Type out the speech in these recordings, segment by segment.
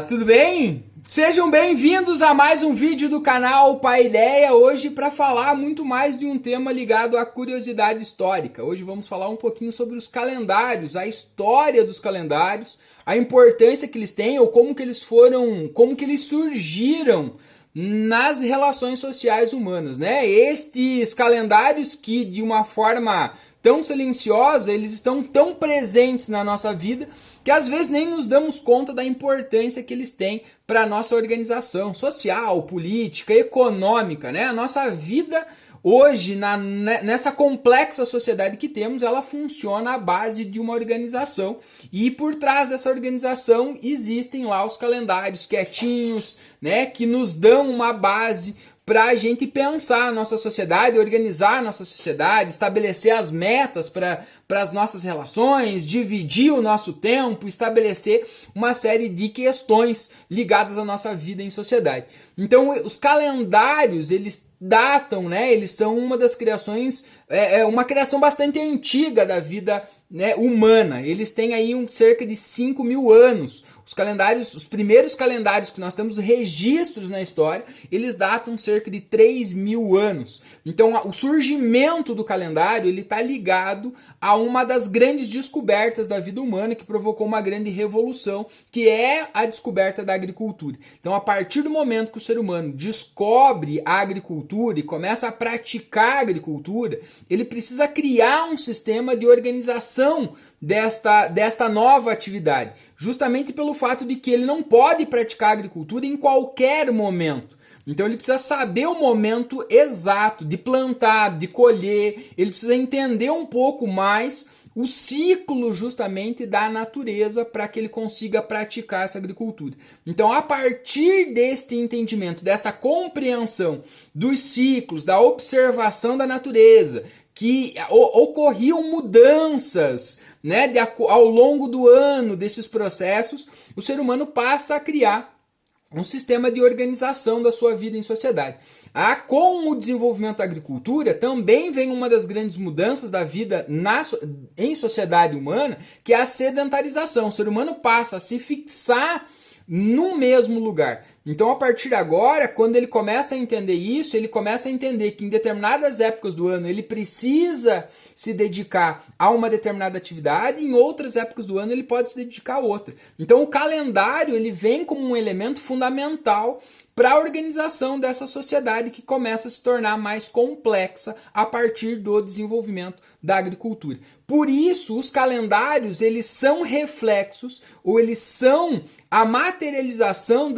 Tudo bem? Sejam bem-vindos a mais um vídeo do canal Paideia, hoje para falar muito mais de um tema ligado à curiosidade histórica. Hoje vamos falar um pouquinho sobre os calendários, a história dos calendários, a importância que eles têm ou como que eles surgiram nas relações sociais humanas, né? Estes calendários que de uma forma tão silenciosa, eles estão tão presentes na nossa vida que às vezes nem nos damos conta da importância que eles têm para a nossa organização social, política, econômica, né? A nossa vida hoje, nessa complexa sociedade que temos, ela funciona à base de uma organização e por trás dessa organização existem lá os calendários quietinhos, né? Que nos dão uma base para a gente pensar a nossa sociedade, organizar a nossa sociedade, estabelecer as metas para as nossas relações, dividir o nosso tempo, estabelecer uma série de questões ligadas à nossa vida em sociedade. Então, os calendários, eles datam, né? Eles são uma das criações, uma criação bastante antiga da vida, né, humana. Eles têm aí cerca de 5.000 anos. Os primeiros calendários que nós temos registros na história, eles datam cerca de 3.000 anos. Então, o surgimento do calendário, ele está ligado a uma das grandes descobertas da vida humana que provocou uma grande revolução, que é a descoberta da agricultura. Então, a partir do momento que o ser humano descobre a agricultura e começa a praticar a agricultura, ele precisa criar um sistema de organização desta nova atividade, justamente pelo fato de que ele não pode praticar agricultura em qualquer momento. Então ele precisa saber o momento exato de plantar, de colher, ele precisa entender um pouco mais o ciclo justamente da natureza para que ele consiga praticar essa agricultura. Então, a partir deste entendimento, dessa compreensão dos ciclos, da observação da natureza, que ocorriam mudanças, né, ao longo do ano desses processos, o ser humano passa a criar um sistema de organização da sua vida em sociedade. Com o desenvolvimento da agricultura, também vem uma das grandes mudanças da vida em sociedade humana, que é a sedentarização. O ser humano passa a se fixar no mesmo lugar. Então, a partir de agora, quando ele começa a entender isso, ele começa a entender que em determinadas épocas do ano ele precisa se dedicar a uma determinada atividade, em outras épocas do ano ele pode se dedicar a outra. Então, o calendário ele vem como um elemento fundamental para a organização dessa sociedade que começa a se tornar mais complexa a partir do desenvolvimento da agricultura. Por isso, os calendários eles são reflexos ou eles são a materialização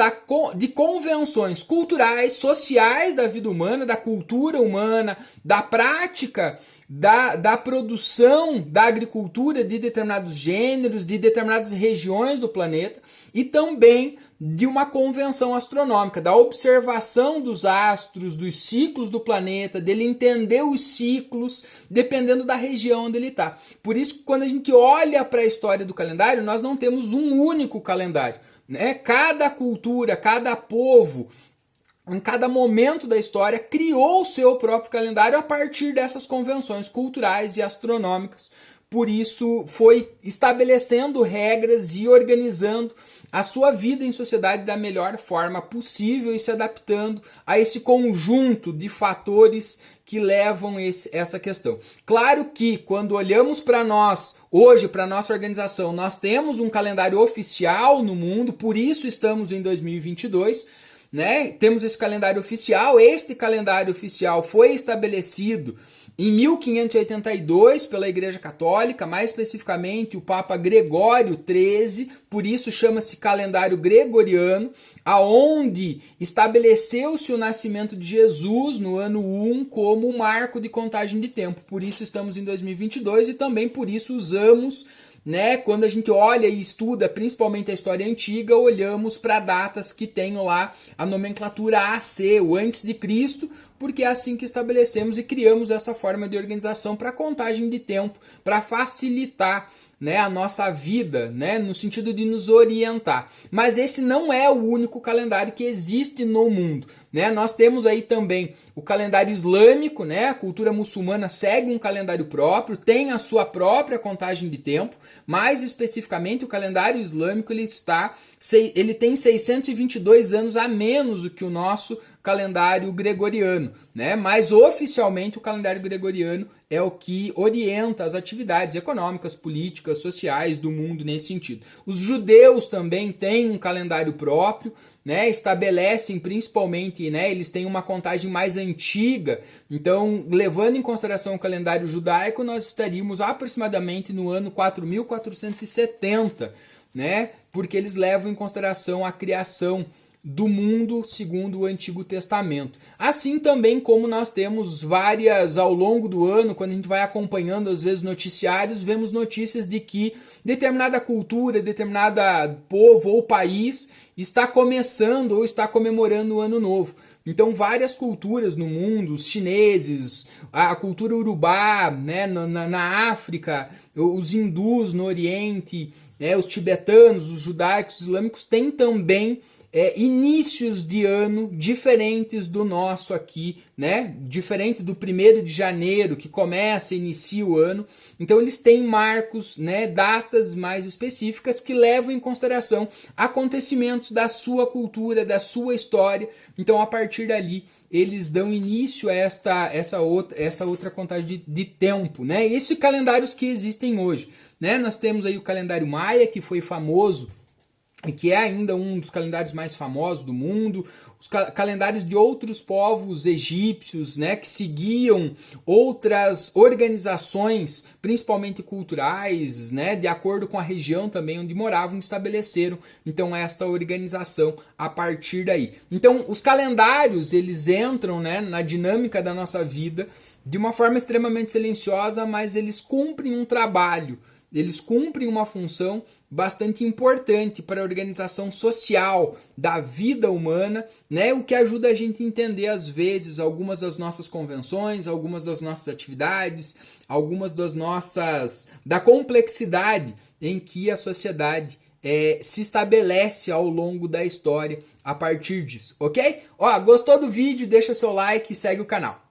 de convenções culturais, sociais da vida humana, da cultura humana, da prática da produção da agricultura de determinados gêneros, de determinadas regiões do planeta e também de uma convenção astronômica, da observação dos astros, dos ciclos do planeta, dele entender os ciclos dependendo da região onde ele está. Por isso, quando a gente olha para a história do calendário, nós não temos um único calendário, né? Cada cultura, cada povo, em cada momento da história, criou o seu próprio calendário a partir dessas convenções culturais e astronômicas. Por isso, foi estabelecendo regras e organizando a sua vida em sociedade da melhor forma possível e se adaptando a esse conjunto de fatores que levam essa questão. Claro que quando olhamos para nós, hoje, para a nossa organização, nós temos um calendário oficial no mundo, por isso estamos em 2022, né? Temos esse calendário oficial. Este calendário oficial foi estabelecido em 1582 pela Igreja Católica, mais especificamente o Papa Gregório XIII, por isso chama-se calendário gregoriano, aonde estabeleceu-se o nascimento de Jesus no ano 1 como marco de contagem de tempo. Por isso estamos em 2022 e também por isso usamos, né, quando a gente olha e estuda principalmente a história antiga, olhamos para datas que tenham lá a nomenclatura AC, o antes de Cristo, porque é assim que estabelecemos e criamos essa forma de organização para contagem de tempo, para facilitar né, a nossa vida, né, no sentido de nos orientar. Mas esse não é o único calendário que existe no mundo, né? Nós temos aí também o calendário islâmico, né? A cultura muçulmana segue um calendário próprio, tem a sua própria contagem de tempo. Mais especificamente, o calendário islâmico ele tem 622 anos a menos do que o nosso calendário gregoriano, né? Mas oficialmente o calendário gregoriano é o que orienta as atividades econômicas, políticas, sociais do mundo nesse sentido. Os judeus também têm um calendário próprio, né, estabelecem principalmente, né, eles têm uma contagem mais antiga, então levando em consideração o calendário judaico, nós estaríamos aproximadamente no ano 4470, né, porque eles levam em consideração a criação do mundo segundo o Antigo Testamento. Assim também como nós temos várias ao longo do ano, quando a gente vai acompanhando às vezes noticiários, vemos notícias de que determinada cultura, determinada povo ou país está começando ou está comemorando o Ano Novo. Então várias culturas no mundo, os chineses, a cultura urubá, né, na África, os hindus no Oriente, né, os tibetanos, os judaicos, os islâmicos têm também inícios de ano diferentes do nosso aqui, né? Diferente do 1º de janeiro, que começa e inicia o ano. Então eles têm marcos, né? Datas mais específicas que levam em consideração acontecimentos da sua cultura, da sua história. Então a partir dali eles dão início a essa outra contagem de tempo, né? Esses calendários que existem hoje, né? Nós temos aí o calendário maia, que foi famoso e que é ainda um dos calendários mais famosos do mundo, os calendários de outros povos egípcios, né, que seguiam outras organizações, principalmente culturais, né, de acordo com a região também onde moravam, estabeleceram então esta organização a partir daí. Então os calendários eles entram, né, na dinâmica da nossa vida de uma forma extremamente silenciosa, mas eles cumprem um trabalho. Eles cumprem uma função bastante importante para a organização social da vida humana, né? O que ajuda a gente a entender, às vezes, algumas das nossas convenções, algumas das nossas atividades, algumas da complexidade em que a sociedade se estabelece ao longo da história a partir disso, ok? Ó, gostou do vídeo? Deixa seu like e segue o canal.